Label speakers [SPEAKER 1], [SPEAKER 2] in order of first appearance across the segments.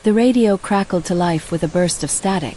[SPEAKER 1] The radio crackled to life with a burst of static.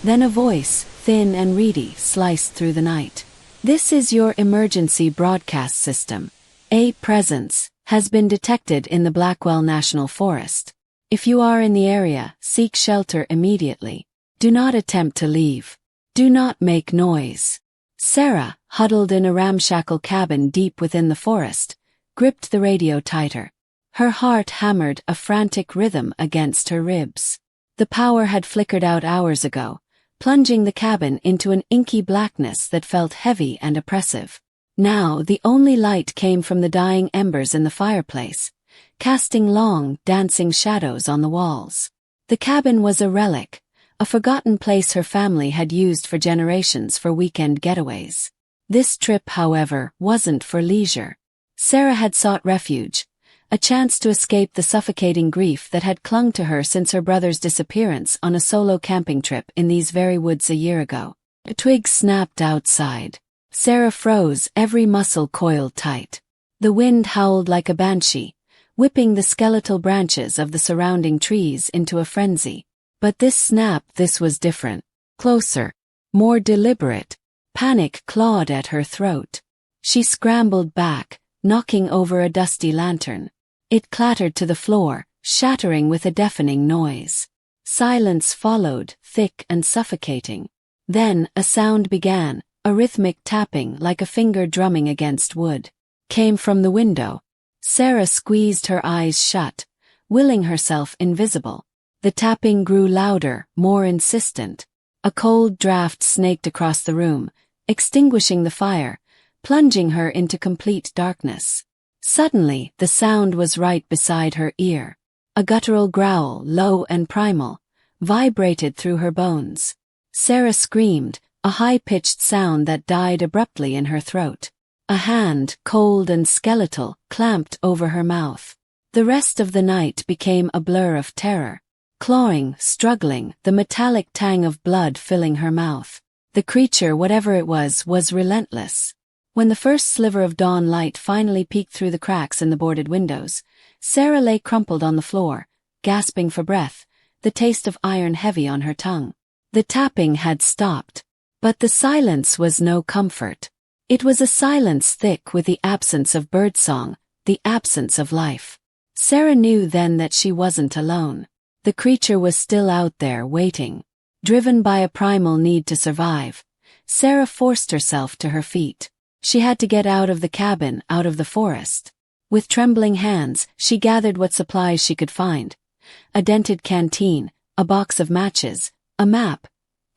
[SPEAKER 1] Then a voice, thin and reedy, sliced through the night. "This is your emergency broadcast system. A presence has been detected in the Blackwell National Forest. If you are in the area, seek shelter immediately. Do not attempt to leave. Do not make noise." Sarah, huddled in a ramshackle cabin deep within the forest, gripped the radio tighter. Her heart hammered a frantic rhythm against her ribs. The power had flickered out hours ago, plunging the cabin into an inky blackness that felt heavy and oppressive. Now the only light came from the dying embers in the fireplace, casting long, dancing shadows on the walls. The cabin was a relic, a forgotten place her family had used for generations for weekend getaways. This trip, however, wasn't for leisure. Sarah had sought refuge, a chance to escape the suffocating grief that had clung to her since her brother's disappearance on a solo camping trip in these very woods a year ago. A twig snapped outside. Sarah froze, every muscle coiled tight. The wind howled like a banshee, whipping the skeletal branches of the surrounding trees into a frenzy. But this was different. Closer. More deliberate. Panic clawed at her throat. She scrambled back, knocking over a dusty lantern. It clattered to the floor, shattering with a deafening noise. Silence followed, thick and suffocating. Then a sound began, a rhythmic tapping like a finger drumming against wood. Came from the window. Sarah squeezed her eyes shut, willing herself invisible. The tapping grew louder, more insistent. A cold draft snaked across the room, extinguishing the fire, plunging her into complete darkness. Suddenly, the sound was right beside her ear. A guttural growl, low and primal, vibrated through her bones. Sarah screamed, a high-pitched sound that died abruptly in her throat. A hand, cold and skeletal, clamped over her mouth. The rest of the night became a blur of terror. Clawing, struggling, the metallic tang of blood filling her mouth. The creature, whatever it was relentless. When the first sliver of dawn light finally peeked through the cracks in the boarded windows, Sarah lay crumpled on the floor, gasping for breath, the taste of iron heavy on her tongue. The tapping had stopped. But the silence was no comfort. It was a silence thick with the absence of birdsong, the absence of life. Sarah knew then that she wasn't alone. The creature was still out there waiting. Driven by a primal need to survive, Sarah forced herself to her feet. She had to get out of the cabin, out of the forest. With trembling hands, she gathered what supplies she could find. A dented canteen, a box of matches, a map,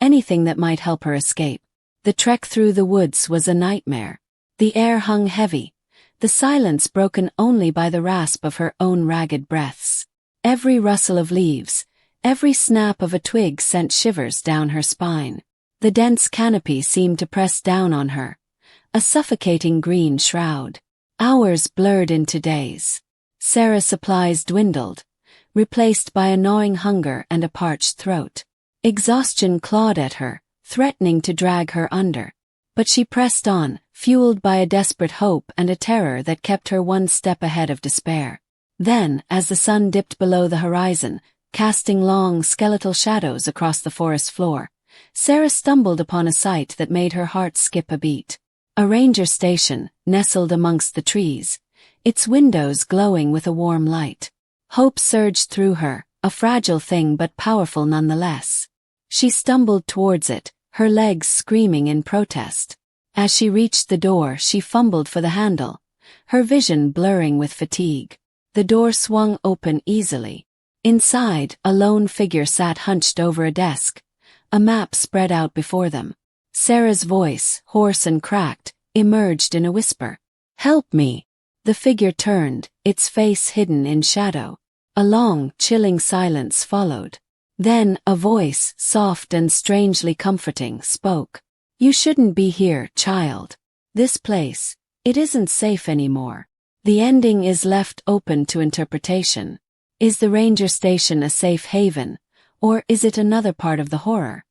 [SPEAKER 1] anything that might help her escape. The trek through the woods was a nightmare. The air hung heavy, the silence broken only by the rasp of her own ragged breaths. Every rustle of leaves, every snap of a twig sent shivers down her spine. The dense canopy seemed to press down on her, a suffocating green shroud. Hours blurred into days. Sarah's supplies dwindled, replaced by a gnawing hunger and a parched throat. Exhaustion clawed at her, threatening to drag her under. But she pressed on, fueled by a desperate hope and a terror that kept her one step ahead of despair. Then, as the sun dipped below the horizon, casting long, skeletal shadows across the forest floor, Sarah stumbled upon a sight that made her heart skip a beat. A ranger station, nestled amongst the trees, its windows glowing with a warm light. Hope surged through her, a fragile thing but powerful nonetheless. She stumbled towards it, her legs screaming in protest. As she reached the door, she fumbled for the handle, her vision blurring with fatigue. The door swung open easily. Inside, a lone figure sat hunched over a desk, a map spread out before them. Sarah's voice, hoarse and cracked, emerged in a whisper. "Help me!" The figure turned, its face hidden in shadow. A long, chilling silence followed. Then, a voice, soft and strangely comforting, spoke. "You shouldn't be here, child. This place, it isn't safe anymore. The ending is left open to interpretation. Is the ranger station a safe haven, or is it another part of the horror?